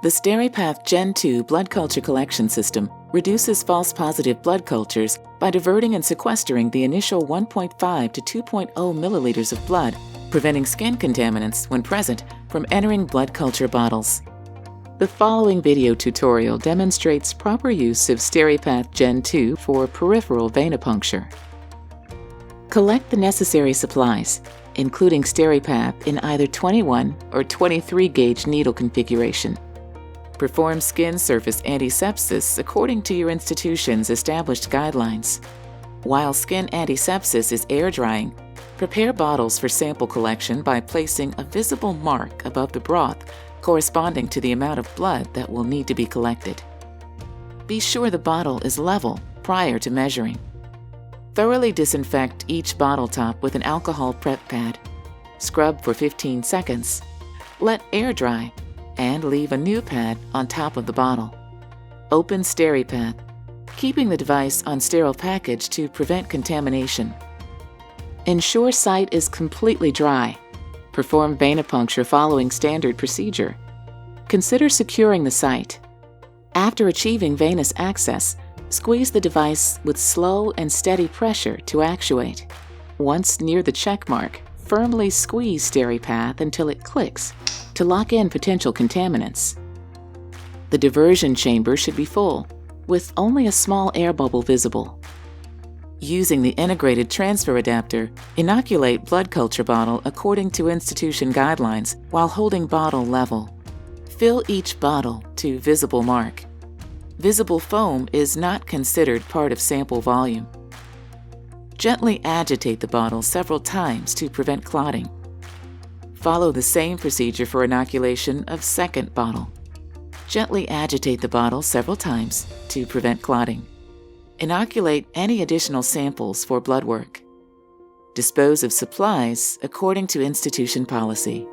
The Steripath Gen 2 blood culture collection system reduces false positive blood cultures by diverting and sequestering the initial 1.5 to 2.0 milliliters of blood, preventing skin contaminants, when present, from entering blood culture bottles. The following video tutorial demonstrates proper use of Steripath Gen 2 for peripheral venipuncture. Collect the necessary supplies, including Steripath in either 21 or 23 gauge needle configuration. Perform skin surface antisepsis according to your institution's established guidelines. While skin antisepsis is air drying, prepare bottles for sample collection by placing a visible mark above the broth corresponding to the amount of blood that will need to be collected. Be sure the bottle is level prior to measuring. Thoroughly disinfect each bottle top with an alcohol prep pad. Scrub for 15 seconds. Let air dry and leave a new pad on top of the bottle. Open Steripath, keeping the device on sterile package to prevent contamination. Ensure site is completely dry. Perform venipuncture following standard procedure. Consider securing the site. After achieving venous access, squeeze the device with slow and steady pressure to actuate. Once near the check mark, firmly squeeze Steripath until it clicks to lock in potential contaminants. The diversion chamber should be full, with only a small air bubble visible. Using the integrated transfer adapter, inoculate blood culture bottle according to institution guidelines while holding bottle level. Fill each bottle to visible mark. Visible foam is not considered part of sample volume. Gently agitate the bottle several times to prevent clotting. Follow the same procedure for inoculation of second bottle. Gently agitate the bottle several times to prevent clotting. Inoculate any additional samples for blood work. Dispose of supplies according to institution policy.